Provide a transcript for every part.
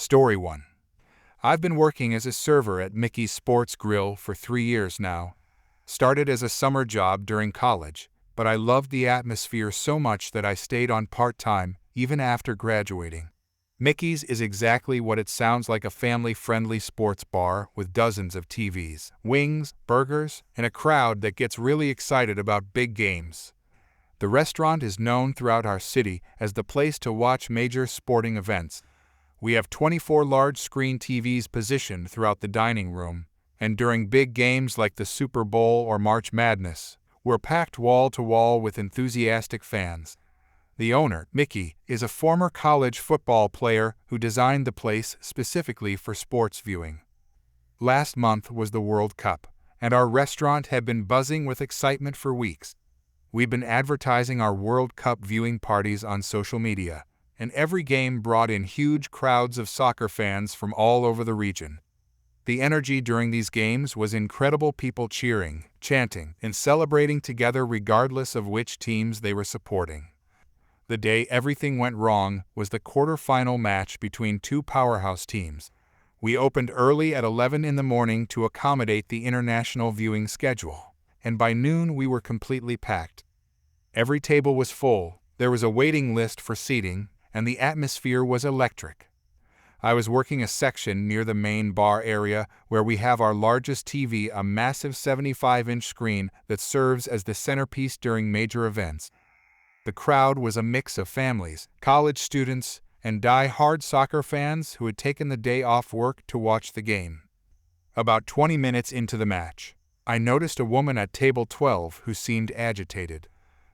Story 1. I've been working as a server at Mickey's Sports Grill for 3 years now. Started as a summer job during college, but I loved the atmosphere so much that I stayed on part-time even after graduating. Mickey's is exactly what it sounds like, a family-friendly sports bar with dozens of TVs, wings, burgers, and a crowd that gets really excited about big games. The restaurant is known throughout our city as the place to watch major sporting events. We have 24 large-screen TVs positioned throughout the dining room, and during big games like the Super Bowl or March Madness, we're packed wall-to-wall with enthusiastic fans. The owner, Mickey, is a former college football player who designed the place specifically for sports viewing. Last month was the World Cup, and our restaurant had been buzzing with excitement for weeks. We've been advertising our World Cup viewing parties on social media, and every game brought in huge crowds of soccer fans from all over the region. The energy during these games was incredible, people cheering, chanting, and celebrating together regardless of which teams they were supporting. The day everything went wrong was the quarter-final match between two powerhouse teams. We opened early at 11 in the morning to accommodate the international viewing schedule, and by noon we were completely packed. Every table was full, there was a waiting list for seating, and the atmosphere was electric. I was working a section near the main bar area where we have our largest TV, a massive 75-inch screen that serves as the centerpiece during major events. The crowd was a mix of families, college students, and die-hard soccer fans who had taken the day off work to watch the game. About 20 minutes into the match, I noticed a woman at table 12 who seemed agitated.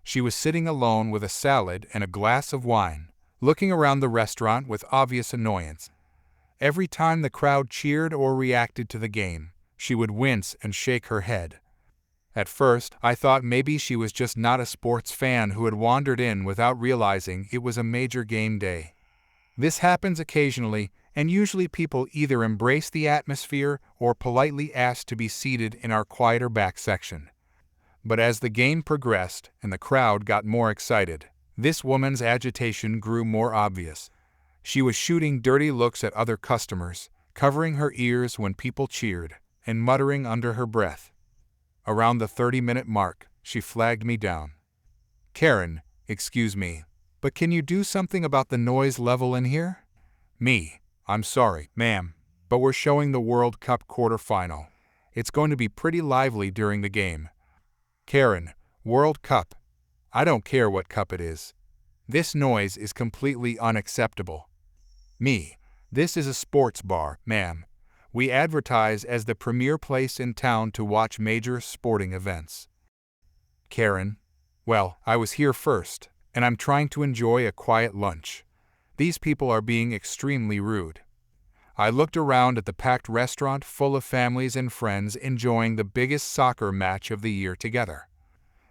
She was sitting alone with a salad and a glass of wine, looking around the restaurant with obvious annoyance. Every time the crowd cheered or reacted to the game, she would wince and shake her head. At first, I thought maybe she was just not a sports fan who had wandered in without realizing it was a major game day. This happens occasionally, and usually people either embrace the atmosphere or politely ask to be seated in our quieter back section. But as the game progressed and the crowd got more excited, this woman's agitation grew more obvious. She was shooting dirty looks at other customers, covering her ears when people cheered, and muttering under her breath. Around the 30-minute mark, she flagged me down. "Karen, excuse me, but can you do something about the noise level in here?" Me, "I'm sorry, ma'am, but we're showing the World Cup quarterfinal. It's going to be pretty lively during the game." Karen, "World Cup? I don't care what cup it is. This noise is completely unacceptable." Me, "This is a sports bar, ma'am. We advertise as the premier place in town to watch major sporting events." Karen, "Well, I was here first, and I'm trying to enjoy a quiet lunch. These people are being extremely rude." I looked around at the packed restaurant full of families and friends enjoying the biggest soccer match of the year together.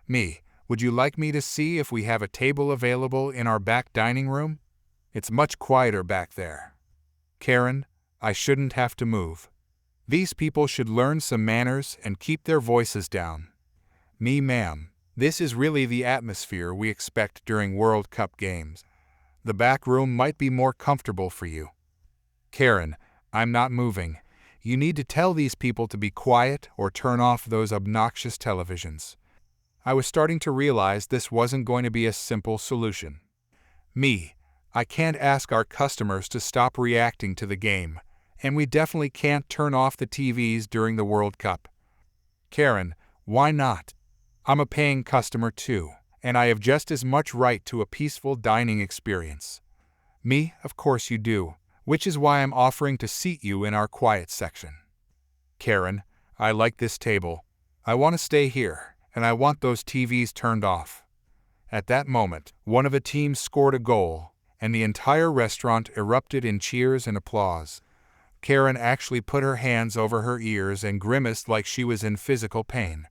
Me, "Would you like me to see if we have a table available in our back dining room? It's much quieter back there." Karen, "I shouldn't have to move. These people should learn some manners and keep their voices down." Me, "Ma'am, this is really the atmosphere we expect during World Cup games. The back room might be more comfortable for you." Karen, "I'm not moving. You need to tell these people to be quiet or turn off those obnoxious televisions." I was starting to realize this wasn't going to be a simple solution. Me, "I can't ask our customers to stop reacting to the game, and we definitely can't turn off the TVs during the World Cup." Karen, "Why not? I'm a paying customer too, and I have just as much right to a peaceful dining experience." Me, "Of course you do, which is why I'm offering to seat you in our quiet section." Karen, "I like this table. I want to stay here, and I want those TVs turned off." At that moment, one of the teams scored a goal, and the entire restaurant erupted in cheers and applause. Karen actually put her hands over her ears and grimaced like she was in physical pain.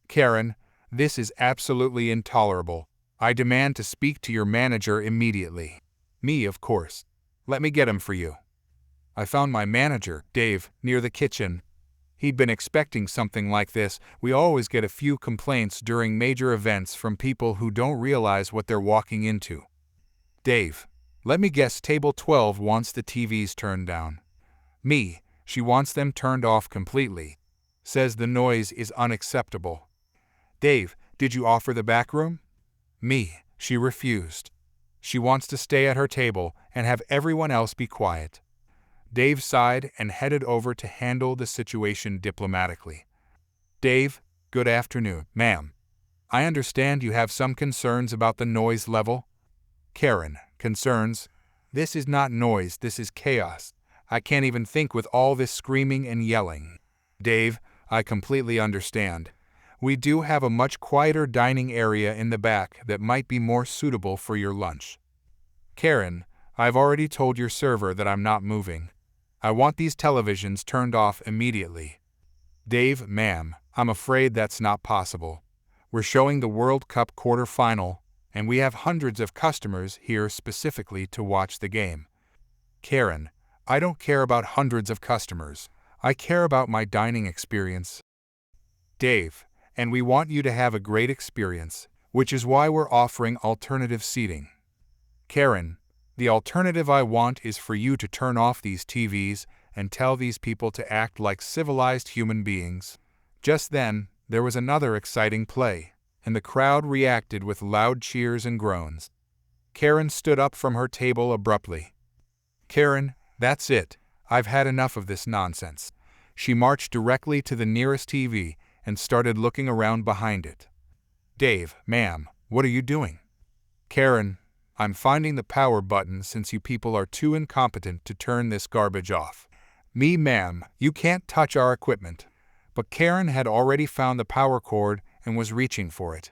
Karen, "This is absolutely intolerable. I demand to speak to your manager immediately." Me, "Of course. Let me get him for you." I found my manager, Dave, near the kitchen. He'd been expecting something like this. We always get a few complaints during major events from people who don't realize what they're walking into. "Dave, Let me guess, table 12 wants the TVs turned down. Me, she wants them turned off completely. Says the noise is unacceptable. Dave, did you offer the back room? Me, she refused. She wants to stay at her table and have everyone else be quiet. Dave sighed and headed over to handle the situation diplomatically. Dave, good afternoon, ma'am. I understand you have some concerns about the noise level. Karen, concerns? This is not noise, this is chaos. I can't even think with all this screaming and yelling. Dave, I completely understand. We do have a much quieter dining area in the back that might be more suitable for your lunch. Karen, I've already told your server that I'm not moving. I want these televisions turned off immediately. Dave, ma'am, I'm afraid that's not possible. We're showing the World Cup quarterfinal, and we have hundreds of customers here specifically to watch the game. Karen, I don't care about hundreds of customers. I care about my dining experience. Dave, and we want you to have a great experience, which is why we're offering alternative seating. Karen, the alternative I want is for you to turn off these TVs and tell these people to act like civilized human beings. Just then, there was another exciting play, and the crowd reacted with loud cheers and groans. Karen stood up from her table abruptly. Karen, that's it. I've had enough of this nonsense. She marched directly to the nearest TV and started looking around behind it. Dave, ma'am, what are you doing? Karen, I'm finding the power button since you people are too incompetent to turn this garbage off. Me, ma'am, you can't touch our equipment. But Karen had already found the power cord and was reaching for it.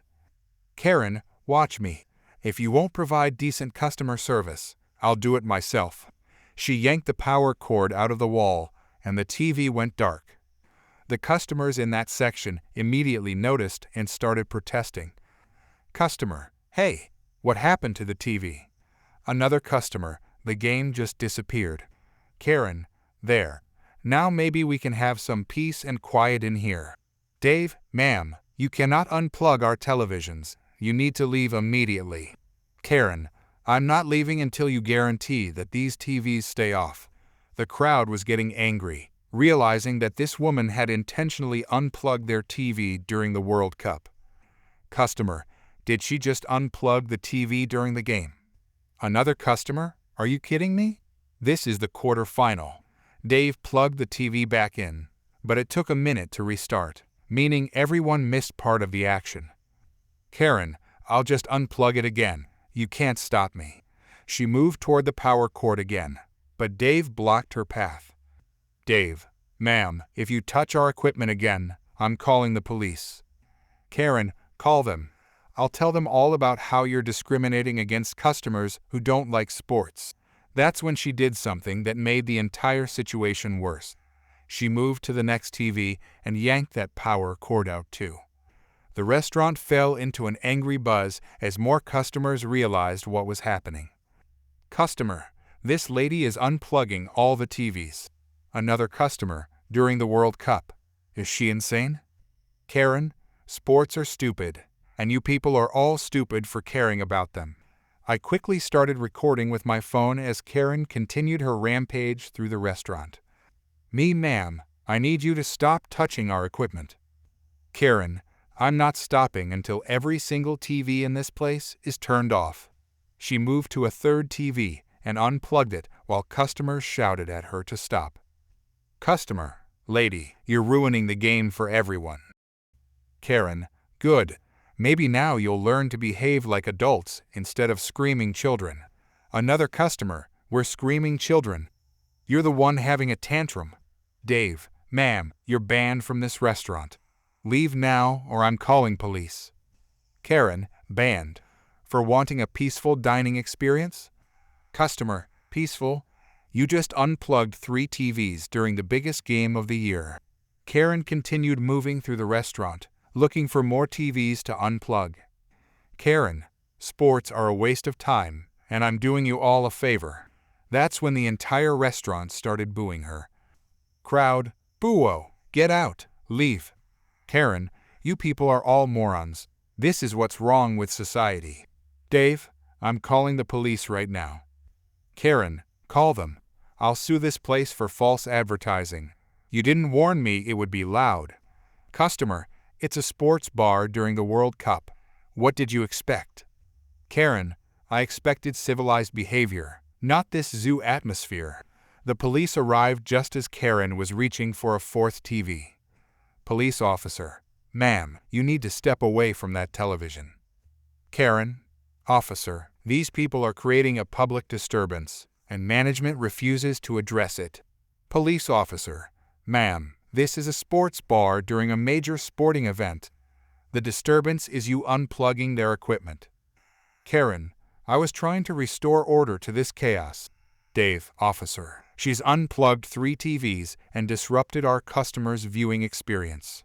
Karen, watch me. If you won't provide decent customer service, I'll do it myself. She yanked the power cord out of the wall, and the TV went dark. The customers in that section immediately noticed and started protesting. Customer, hey, what happened to the TV? Another customer, the game just disappeared. Karen, there. Now maybe we can have some peace and quiet in here. Dave, ma'am, you cannot unplug our televisions. You need to leave immediately. Karen, I'm not leaving until you guarantee that these TVs stay off. The crowd was getting angry, realizing that this woman had intentionally unplugged their TV during the World Cup. Customer, did she just unplug the TV during the game? Another customer? Are you kidding me? This is the quarterfinal. Dave plugged the TV back in, but it took a minute to restart, meaning everyone missed part of the action. Karen, I'll just unplug it again. You can't stop me. She moved toward the power cord again, but Dave blocked her path. Dave, ma'am, if you touch our equipment again, I'm calling the police. Karen, call them. I'll tell them all about how you're discriminating against customers who don't like sports. That's when she did something that made the entire situation worse. She moved to the next TV and yanked that power cord out too. The restaurant fell into an angry buzz as more customers realized what was happening. Customer, this lady is unplugging all the TVs. Another customer, during the World Cup. Is she insane? Karen, sports are stupid, and you people are all stupid for caring about them. I quickly started recording with my phone as Karen continued her rampage through the restaurant. Me, ma'am, I need you to stop touching our equipment. Karen, I'm not stopping until every single TV in this place is turned off. She moved to a third TV and unplugged it while customers shouted at her to stop. Customer, lady, you're ruining the game for everyone. Karen, good. Maybe now you'll learn to behave like adults instead of screaming children. Another customer, we're screaming children. You're the one having a tantrum. Dave, ma'am, you're banned from this restaurant. Leave now or I'm calling police. Karen, banned. For wanting a peaceful dining experience? Customer, peaceful? You just unplugged 3 TVs during the biggest game of the year. Karen continued moving through the restaurant, looking for more TVs to unplug. Karen, sports are a waste of time, and I'm doing you all a favor. That's when the entire restaurant started booing her. Crowd, boo-o, get out, leave. Karen, you people are all morons. This is what's wrong with society. Dave, I'm calling the police right now. Karen, call them. I'll sue this place for false advertising. You didn't warn me it would be loud. Customer, it's a sports bar during the World Cup. What did you expect? Karen, I expected civilized behavior, not this zoo atmosphere. The police arrived just as Karen was reaching for a fourth TV. Police officer, ma'am, you need to step away from that television. Karen, officer, these people are creating a public disturbance, and management refuses to address it. Police officer, ma'am, this is a sports bar during a major sporting event. The disturbance is you unplugging their equipment. Karen, I was trying to restore order to this chaos. Dave, officer, she's unplugged 3 TVs and disrupted our customers' viewing experience.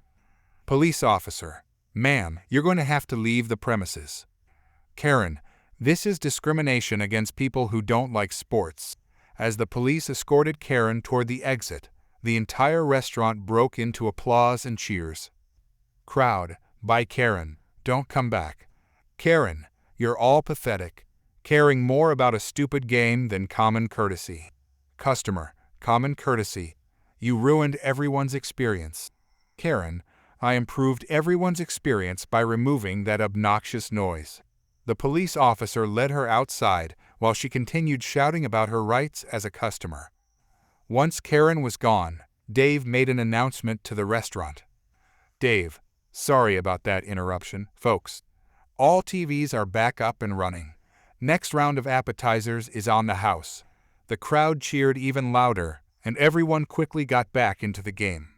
Police officer, ma'am, you're going to have to leave the premises. Karen, this is discrimination against people who don't like sports. As the police escorted Karen toward the exit, the entire restaurant broke into applause and cheers. Crowd, bye Karen, don't come back. Karen, you're all pathetic, caring more about a stupid game than common courtesy. Customer, common courtesy. You ruined everyone's experience. Karen, I improved everyone's experience by removing that obnoxious noise. The police officer led her outside while she continued shouting about her rights as a customer. Once Karen was gone, Dave made an announcement to the restaurant. Dave, sorry about that interruption, folks. All TVs are back up and running. Next round of appetizers is on the house. The crowd cheered even louder, and everyone quickly got back into the game.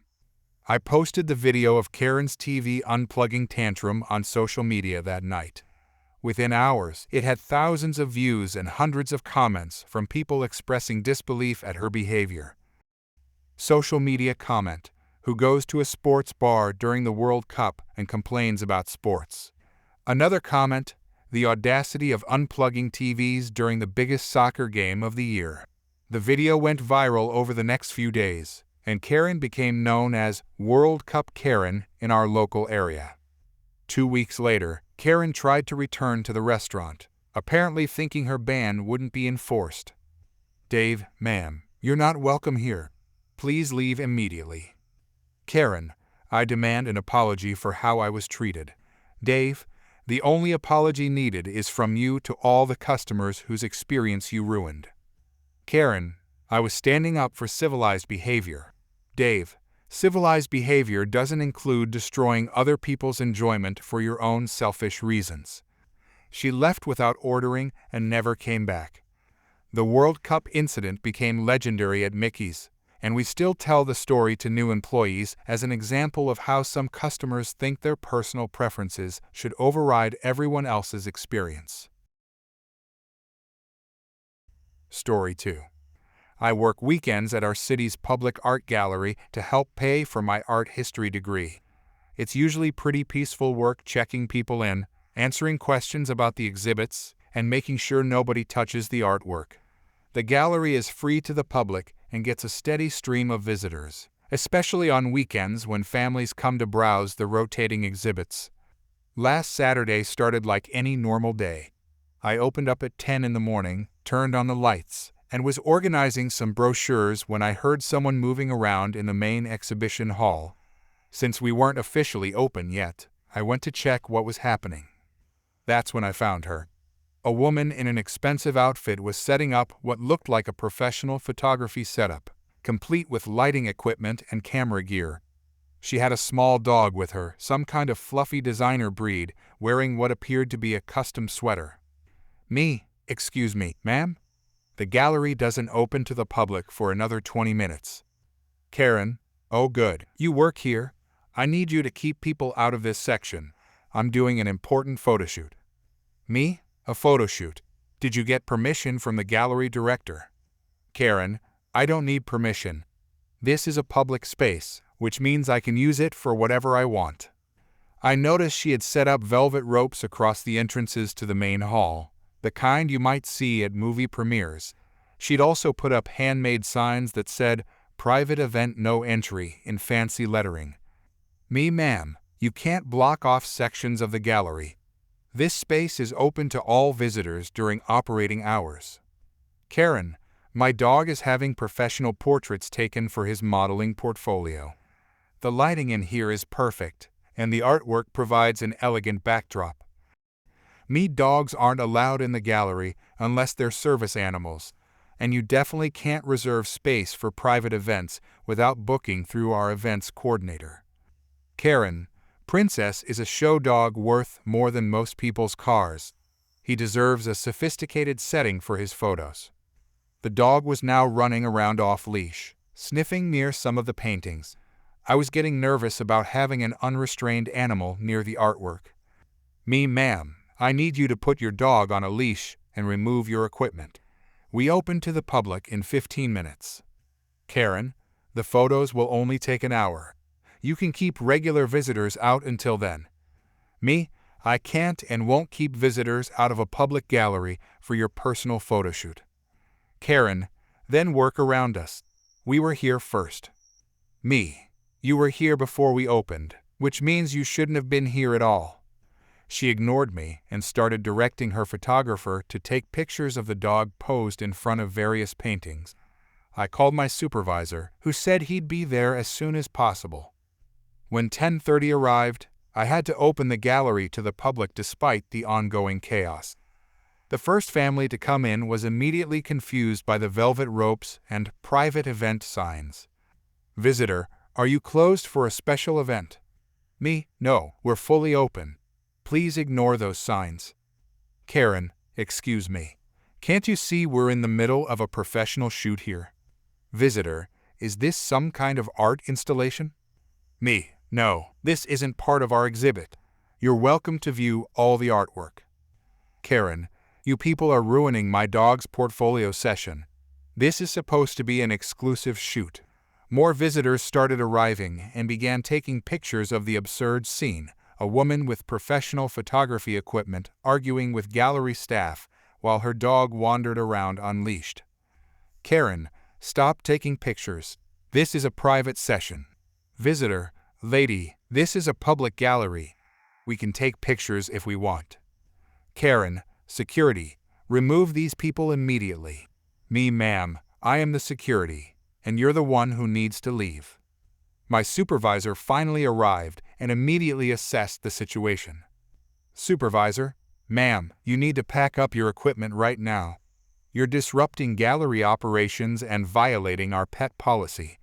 I posted the video of Karen's TV unplugging tantrum on social media that night. Within hours, it had thousands of views and hundreds of comments from people expressing disbelief at her behavior. Social media comment: who goes to a sports bar during the World Cup and complains about sports? Another comment: the audacity of unplugging TVs during the biggest soccer game of the year. The video went viral over the next few days, and Karen became known as World Cup Karen in our local area. 2 weeks later, Karen tried to return to the restaurant, apparently thinking her ban wouldn't be enforced. Dave, ma'am, you're not welcome here. Please leave immediately. Karen, I demand an apology for how I was treated. Dave, the only apology needed is from you to all the customers whose experience you ruined. Karen, I was standing up for civilized behavior. Dave, civilized behavior doesn't include destroying other people's enjoyment for your own selfish reasons. She left without ordering and never came back. The World Cup incident became legendary at Mickey's, and we still tell the story to new employees as an example of how some customers think their personal preferences should override everyone else's experience. Story 2. I work weekends at our city's public art gallery to help pay for my art history degree. It's usually pretty peaceful work checking people in, answering questions about the exhibits, and making sure nobody touches the artwork. The gallery is free to the public and gets a steady stream of visitors, especially on weekends when families come to browse the rotating exhibits. Last Saturday started like any normal day. I opened up at 10 in the morning, turned on the lights, and was organizing some brochures when I heard someone moving around in the main exhibition hall. Since we weren't officially open yet, I went to check what was happening. That's when I found her. A woman in an expensive outfit was setting up what looked like a professional photography setup, complete with lighting equipment and camera gear. She had a small dog with her, some kind of fluffy designer breed, wearing what appeared to be a custom sweater. Excuse me, ma'am? The gallery doesn't open to the public for another 20 minutes. Karen, oh good, you work here? I need you to keep people out of this section. I'm doing an important photo shoot. Me? A photo shoot. Did you get permission from the gallery director? Karen, I don't need permission. This is a public space, which means I can use it for whatever I want. I noticed she had set up velvet ropes across the entrances to the main hall, the kind you might see at movie premieres. She'd also put up handmade signs that said, "Private event no entry," in fancy lettering. Ma'am, you can't block off sections of the gallery. This space is open to all visitors during operating hours. Karen, my dog is having professional portraits taken for his modeling portfolio. The lighting in here is perfect, and the artwork provides an elegant backdrop. Me, dogs aren't allowed in the gallery unless they're service animals, and you definitely can't reserve space for private events without booking through our events coordinator. Karen, Princess is a show dog worth more than most people's cars. He deserves a sophisticated setting for his photos. The dog was now running around off-leash, sniffing near some of the paintings. I was getting nervous about having an unrestrained animal near the artwork. Me, ma'am, I need you to put your dog on a leash and remove your equipment. We open to the public in 15 minutes. Karen, the photos will only take an hour. You can keep regular visitors out until then. Me, I can't and won't keep visitors out of a public gallery for your personal photo shoot. Karen, then work around us. We were here first. Me, you were here before we opened, which means you shouldn't have been here at all. She ignored me and started directing her photographer to take pictures of the dog posed in front of various paintings. I called my supervisor, who said he'd be there as soon as possible. When 10:30 arrived, I had to open the gallery to the public despite the ongoing chaos. The first family to come in was immediately confused by the velvet ropes and private event signs. Visitor, are you closed for a special event? Me, no, we're fully open. Please ignore those signs. Karen, excuse me. Can't you see we're in the middle of a professional shoot here? Visitor, is this some kind of art installation? Me, no, this isn't part of our exhibit. You're welcome to view all the artwork. Karen, you people are ruining my dog's portfolio session. This is supposed to be an exclusive shoot. More visitors started arriving and began taking pictures of the absurd scene, a woman with professional photography equipment arguing with gallery staff while her dog wandered around unleashed. Karen, stop taking pictures. This is a private session. Visitor, lady, this is a public gallery. We can take pictures if we want. Karen, security, remove these people immediately. Me, ma'am, I am the security, and you're the one who needs to leave. My supervisor finally arrived and immediately assessed the situation. Supervisor, ma'am, you need to pack up your equipment right now. You're disrupting gallery operations and violating our pet policy.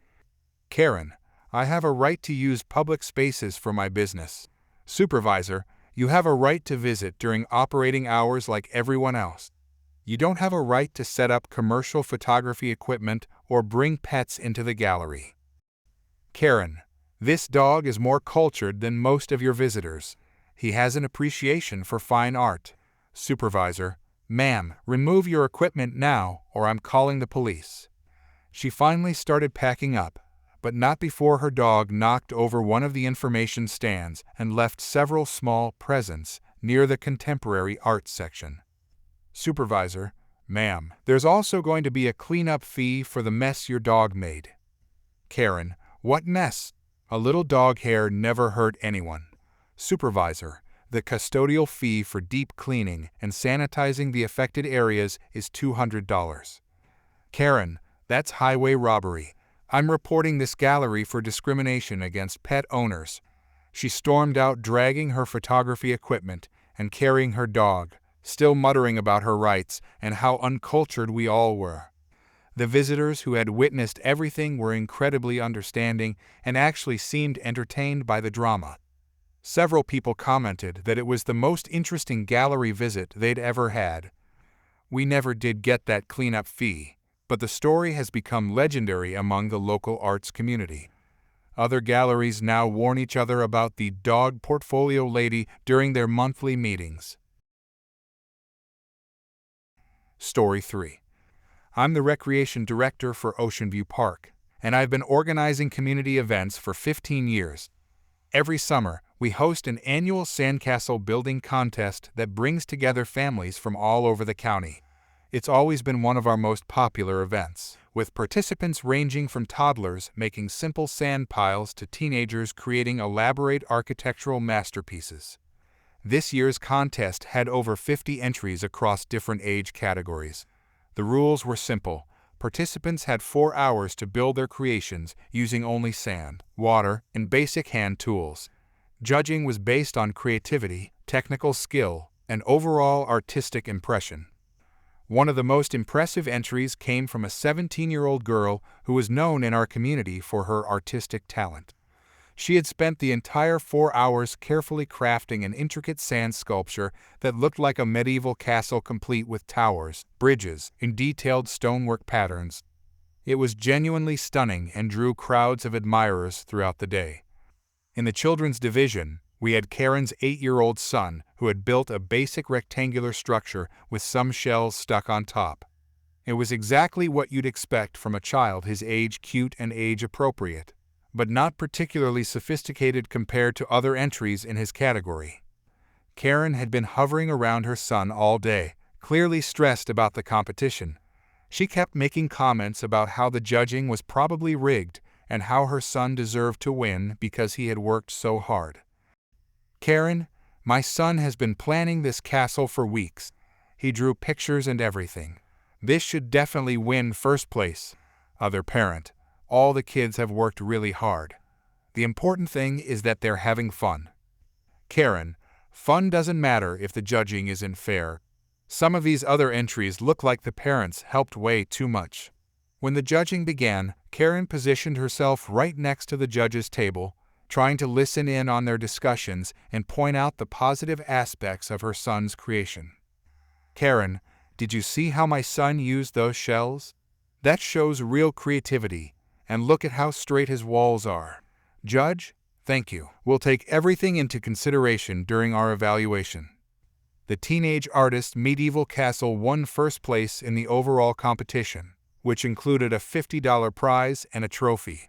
Karen, I have a right to use public spaces for my business. Supervisor, you have a right to visit during operating hours like everyone else. You don't have a right to set up commercial photography equipment or bring pets into the gallery. Karen, this dog is more cultured than most of your visitors. He has an appreciation for fine art. Supervisor, ma'am, remove your equipment now or I'm calling the police. She finally started packing up, but not before her dog knocked over one of the information stands and left several small presents near the contemporary art section. Supervisor, ma'am, there's also going to be a cleanup fee for the mess your dog made. Karen, what mess? A little dog hair never hurt anyone. Supervisor, the custodial fee for deep cleaning and sanitizing the affected areas is $200. Karen, that's highway robbery. I'm reporting this gallery for discrimination against pet owners. She stormed out, dragging her photography equipment and carrying her dog, still muttering about her rights and how uncultured we all were. The visitors who had witnessed everything were incredibly understanding and actually seemed entertained by the drama. Several people commented that it was the most interesting gallery visit they'd ever had. We never did get that cleanup fee, but the story has become legendary among the local arts community. Other galleries now warn each other about the dog portfolio lady during their monthly meetings. Story 3. I'm the recreation director for Ocean View Park, and I've been organizing community events for 15 years. Every summer, we host an annual sandcastle building contest that brings together families from all over the county. It's always been one of our most popular events, with participants ranging from toddlers making simple sand piles to teenagers creating elaborate architectural masterpieces. This year's contest had over 50 entries across different age categories. The rules were simple. Participants had 4 hours to build their creations using only sand, water, and basic hand tools. Judging was based on creativity, technical skill, and overall artistic impression. One of the most impressive entries came from a 17-year-old girl who was known in our community for her artistic talent. She had spent the entire 4 hours carefully crafting an intricate sand sculpture that looked like a medieval castle complete with towers, bridges, and detailed stonework patterns. It was genuinely stunning and drew crowds of admirers throughout the day. In the children's division, we had Karen's 8-year-old son who had built a basic rectangular structure with some shells stuck on top. It was exactly what you'd expect from a child his age, cute and age-appropriate, but not particularly sophisticated compared to other entries in his category. Karen had been hovering around her son all day, clearly stressed about the competition. She kept making comments about how the judging was probably rigged and how her son deserved to win because he had worked so hard. "Karen, my son has been planning this castle for weeks. He drew pictures and everything. This should definitely win first place." Other parent, "All the kids have worked really hard. The important thing is that they're having fun." Karen, "Fun doesn't matter if the judging isn't fair. Some of these other entries look like the parents helped way too much." When the judging began, Karen positioned herself right next to the judges' table, trying to listen in on their discussions and point out the positive aspects of her son's creation. "Karen, did you see how my son used those shells? That shows real creativity, and look at how straight his walls are. Judge, thank you. We'll take everything into consideration during our evaluation." The teenage artist Medieval Castle won first place in the overall competition, which included a $50 prize and a trophy.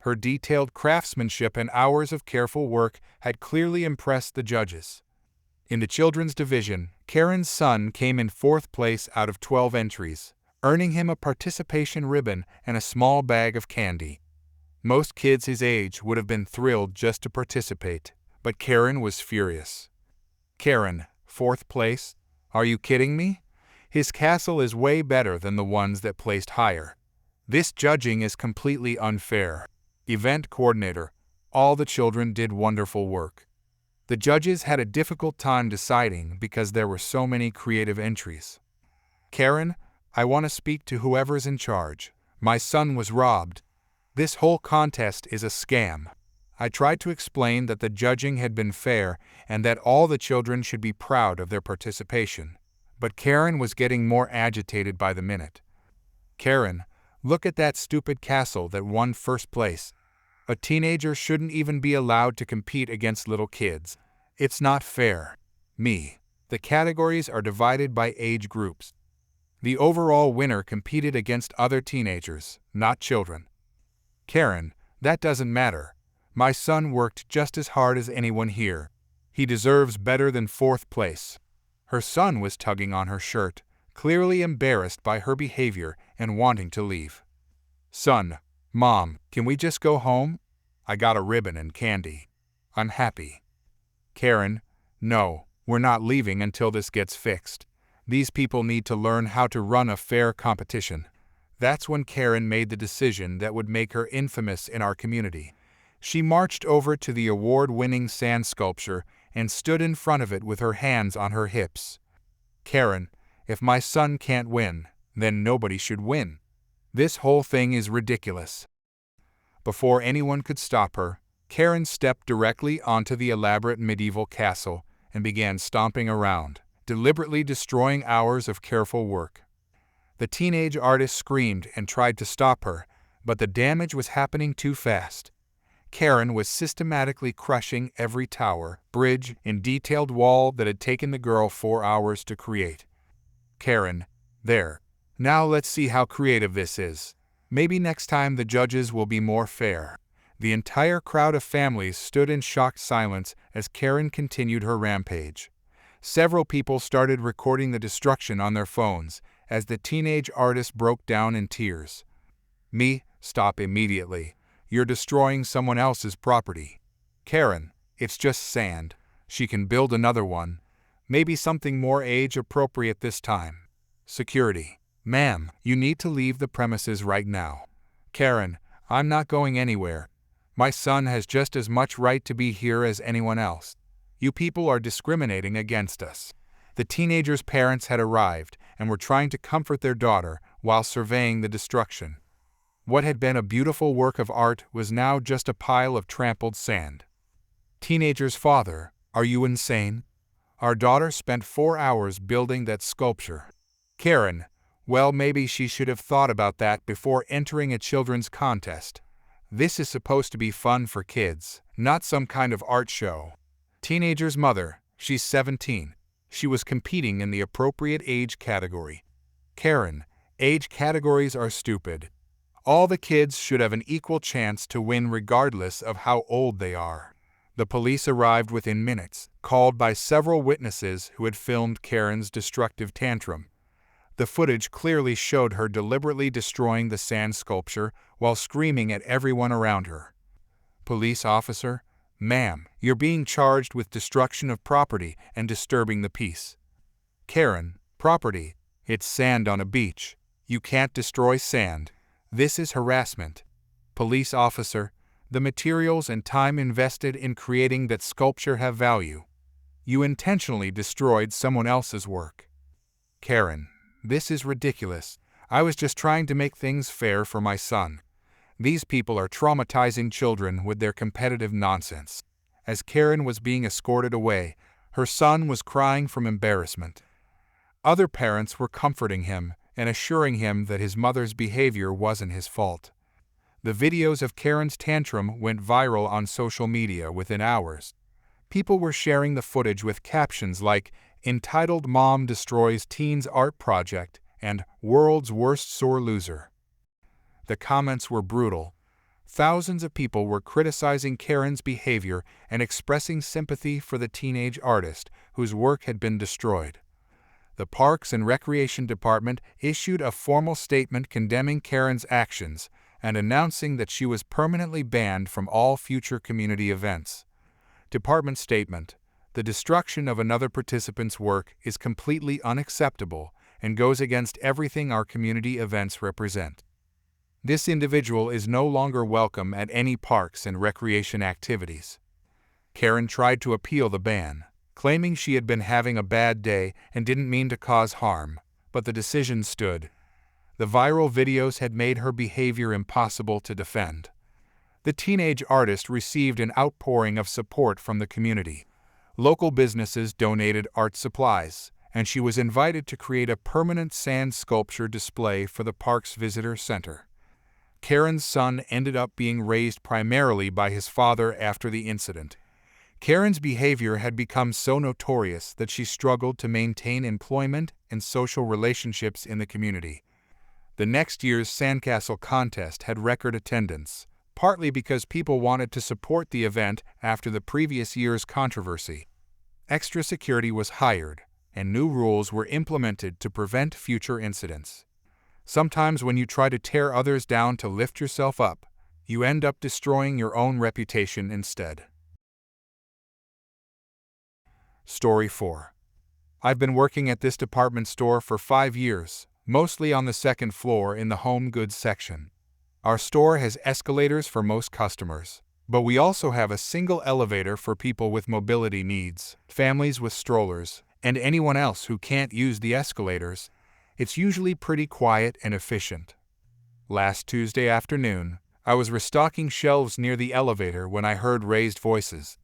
Her detailed craftsmanship and hours of careful work had clearly impressed the judges. In the children's division, Karen's son came in 4th place out of 12 entries, earning him a participation ribbon and a small bag of candy. Most kids his age would have been thrilled just to participate, but Karen was furious. "Karen, 4th place? Are you kidding me? His castle is way better than the ones that placed higher. This judging is completely unfair." Event coordinator, "All the children did wonderful work." The judges had a difficult time deciding because there were so many creative entries. "Karen, I want to speak to whoever's in charge. My son was robbed. This whole contest is a scam." I tried to explain that the judging had been fair and that all the children should be proud of their participation, but Karen was getting more agitated by the minute. "Karen, look at that stupid castle that won first place. A teenager shouldn't even be allowed to compete against little kids. It's not fair." Me. The categories are divided by age groups. The overall winner competed against other teenagers, not children. "Karen, that doesn't matter. My son worked just as hard as anyone here. He deserves better than 4th place." Her son was tugging on her shirt, clearly embarrassed by her behavior and wanting to leave. "Son, Mom, can we just go home? I got a ribbon and candy. I'm happy." Karen, "No, we're not leaving until this gets fixed. These people need to learn how to run a fair competition." That's when Karen made the decision that would make her infamous in our community. She marched over to the award-winning sand sculpture and stood in front of it with her hands on her hips. "Karen, if my son can't win, then nobody should win. This whole thing is ridiculous." Before anyone could stop her, Karen stepped directly onto the elaborate medieval castle and began stomping around, deliberately destroying hours of careful work. The teenage artist screamed and tried to stop her, but the damage was happening too fast. Karen was systematically crushing every tower, bridge, and detailed wall that had taken the girl 4 hours to create. "Karen, there. Now let's see how creative this is. Maybe next time the judges will be more fair." The entire crowd of families stood in shocked silence as Karen continued her rampage. Several people started recording the destruction on their phones as the teenage artist broke down in tears. "Me, stop immediately. You're destroying someone else's property." "Karen, it's just sand. She can build another one. Maybe something more age-appropriate this time." Security. Ma'am, you need to leave the premises right now. Karen, I'm not going anywhere. My son has just as much right to be here as anyone else. You people are discriminating against us. The teenager's parents had arrived and were trying to comfort their daughter while surveying the destruction. What had been a beautiful work of art was now just a pile of trampled sand. Teenager's father, are you insane? Our daughter spent 4 hours building that sculpture. Karen, well, maybe she should have thought about that before entering a children's contest. This is supposed to be fun for kids, not some kind of art show. Teenager's mother, she's 17. She was competing in the appropriate age category. Karen, age categories are stupid. All the kids should have an equal chance to win regardless of how old they are. The police arrived within minutes, called by several witnesses who had filmed Karen's destructive tantrum. The footage clearly showed her deliberately destroying the sand sculpture while screaming at everyone around her. Police officer, ma'am, you're being charged with destruction of property and disturbing the peace. Karen, property, it's sand on a beach. You can't destroy sand. This is harassment. Police officer, the materials and time invested in creating that sculpture have value. You intentionally destroyed someone else's work. Karen, this is ridiculous. I was just trying to make things fair for my son. These people are traumatizing children with their competitive nonsense. As Karen was being escorted away, her son was crying from embarrassment. Other parents were comforting him and assuring him that his mother's behavior wasn't his fault. The videos of Karen's tantrum went viral on social media within hours. People were sharing the footage with captions like, "Entitled Mom Destroys Teen's Art Project" and "World's Worst Sore Loser." The comments were brutal. Thousands of people were criticizing Karen's behavior and expressing sympathy for the teenage artist whose work had been destroyed. The Parks and Recreation Department issued a formal statement condemning Karen's actions and announcing that she was permanently banned from all future community events. Department statement: the destruction of another participant's work is completely unacceptable and goes against everything our community events represent. This individual is no longer welcome at any parks and recreation activities. Karen tried to appeal the ban, claiming she had been having a bad day and didn't mean to cause harm, but the decision stood. The viral videos had made her behavior impossible to defend. The teenage artist received an outpouring of support from the community. Local businesses donated art supplies, and she was invited to create a permanent sand sculpture display for the park's visitor center. Karen's son ended up being raised primarily by his father after the incident. Karen's behavior had become so notorious that she struggled to maintain employment and social relationships in the community. The next year's sandcastle contest had record attendance, partly because people wanted to support the event after the previous year's controversy. Extra security was hired, and new rules were implemented to prevent future incidents. Sometimes when you try to tear others down to lift yourself up, you end up destroying your own reputation instead. Story 4. I've been working at this department store for 5 years, mostly on the second floor in the home goods section. Our store has escalators for most customers, but we also have a single elevator for people with mobility needs, families with strollers, and anyone else who can't use the escalators. It's usually pretty quiet and efficient. Last Tuesday afternoon, I was restocking shelves near the elevator when I heard raised voices.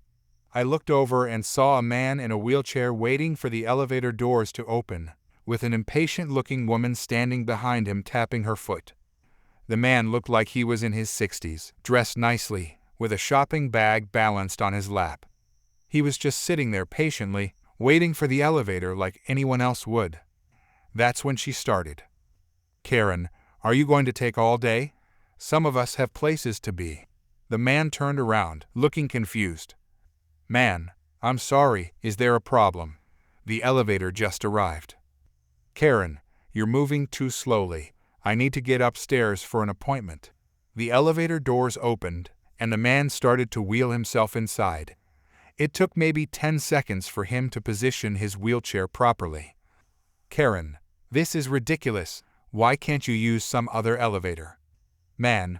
I looked over and saw a man in a wheelchair waiting for the elevator doors to open, with an impatient-looking woman standing behind him tapping her foot. The man looked like he was in his 60s, dressed nicely, with a shopping bag balanced on his lap. He was just sitting there patiently, waiting for the elevator like anyone else would. That's when she started. "Karen, are you going to take all day? Some of us have places to be." The man turned around, looking confused. "Man, I'm sorry, is there a problem? The elevator just arrived." "Karen, you're moving too slowly. I need to get upstairs for an appointment." The elevator doors opened, and the man started to wheel himself inside. It took maybe 10 seconds for him to position his wheelchair properly. "Karen, this is ridiculous. Why can't you use some other elevator? Ma'am,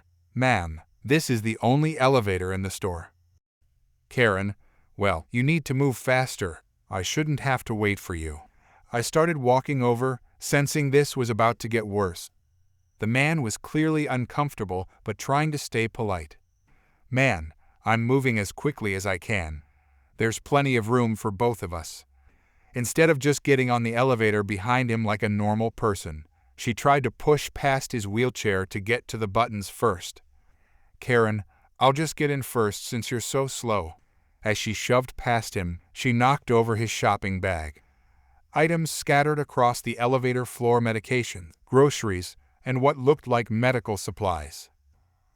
this is the only elevator in the store. Karen, well, you need to move faster. I shouldn't have to wait for you. I started walking over, sensing this was about to get worse. The man was clearly uncomfortable but trying to stay polite. Man, I'm moving as quickly as I can. There's plenty of room for both of us. Instead of just getting on the elevator behind him like a normal person, she tried to push past his wheelchair to get to the buttons first. Karen, I'll just get in first since you're so slow. As she shoved past him, she knocked over his shopping bag. Items scattered across the elevator floor: medications, groceries, and what looked like medical supplies.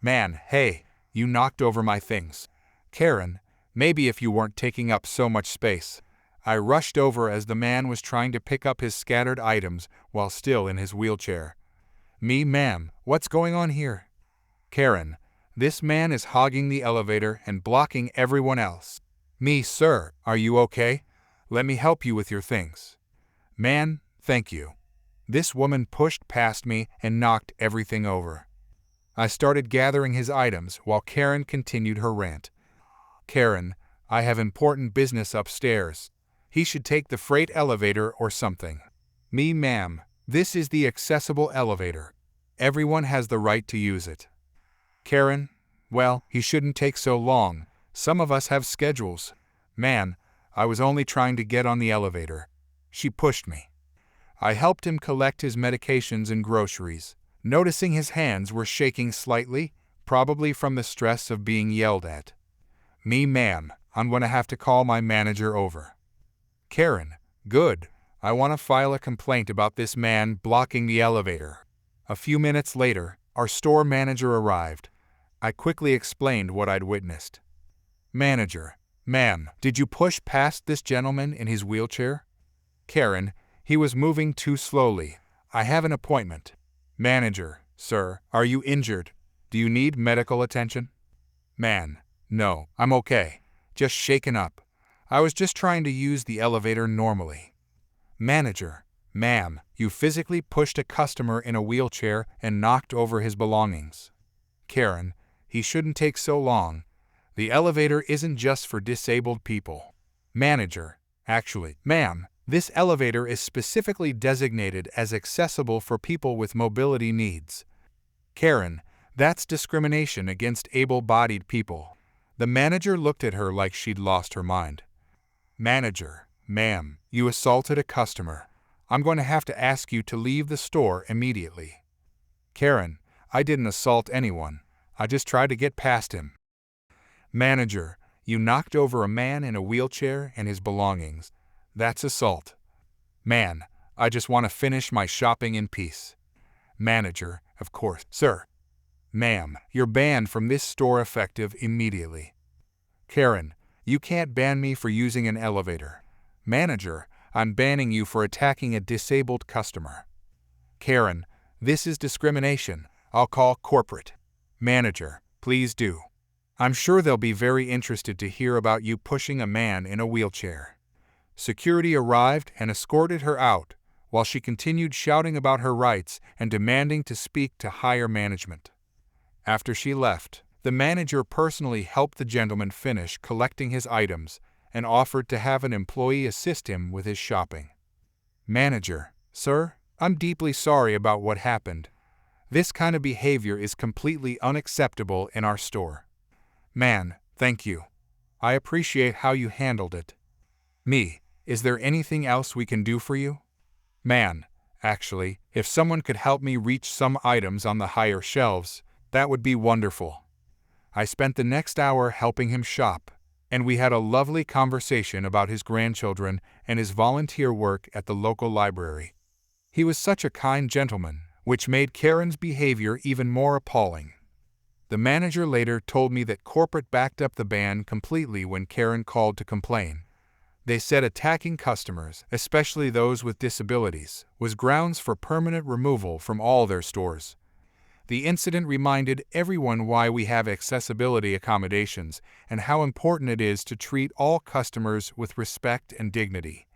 Man, hey, you knocked over my things. Karen, maybe if you weren't taking up so much space. I rushed over as the man was trying to pick up his scattered items while still in his wheelchair. Ma'am, what's going on here? Karen, this man is hogging the elevator and blocking everyone else. Sir, are you okay? Let me help you with your things. Man, thank you. This woman pushed past me and knocked everything over. I started gathering his items while Karen continued her rant. Karen, I have important business upstairs. He should take the freight elevator or something. Ma'am, this is the accessible elevator. Everyone has the right to use it. Karen, well, he shouldn't take so long. Some of us have schedules. Man, I was only trying to get on the elevator. She pushed me. I helped him collect his medications and groceries, noticing his hands were shaking slightly, probably from the stress of being yelled at. Ma'am, I'm going to have to call my manager over. Karen, good. I want to file a complaint about this man blocking the elevator. A few minutes later, our store manager arrived. I quickly explained what I'd witnessed. Manager, ma'am, did you push past this gentleman in his wheelchair? Karen, he was moving too slowly. I have an appointment. Manager, sir, are you injured? Do you need medical attention? Man, no, I'm okay. Just shaken up. I was just trying to use the elevator normally. Manager, ma'am, you physically pushed a customer in a wheelchair and knocked over his belongings. Karen, he shouldn't take so long. The elevator isn't just for disabled people. Manager, actually, ma'am, this elevator is specifically designated as accessible for people with mobility needs. Karen, that's discrimination against able-bodied people. The manager looked at her like she'd lost her mind. Manager, ma'am, you assaulted a customer. I'm going to have to ask you to leave the store immediately. Karen, I didn't assault anyone. I just tried to get past him. Manager, you knocked over a man in a wheelchair and his belongings. That's assault. Man, I just want to finish my shopping in peace. Manager, of course, sir. Ma'am, you're banned from this store effective immediately. Karen, you can't ban me for using an elevator. Manager, I'm banning you for attacking a disabled customer. Karen, this is discrimination. I'll call corporate. Manager, please do. I'm sure they'll be very interested to hear about you pushing a man in a wheelchair. Security arrived and escorted her out, while she continued shouting about her rights and demanding to speak to higher management. After she left, the manager personally helped the gentleman finish collecting his items and offered to have an employee assist him with his shopping. Manager, sir, I'm deeply sorry about what happened. This kind of behavior is completely unacceptable in our store. Man, thank you. I appreciate how you handled it. Is there anything else we can do for you? Man, actually, if someone could help me reach some items on the higher shelves, that would be wonderful. I spent the next hour helping him shop, and we had a lovely conversation about his grandchildren and his volunteer work at the local library. He was such a kind gentleman, which made Karen's behavior even more appalling. The manager later told me that corporate backed up the ban completely when Karen called to complain. They said attacking customers, especially those with disabilities, was grounds for permanent removal from all their stores. The incident reminded everyone why we have accessibility accommodations and how important it is to treat all customers with respect and dignity.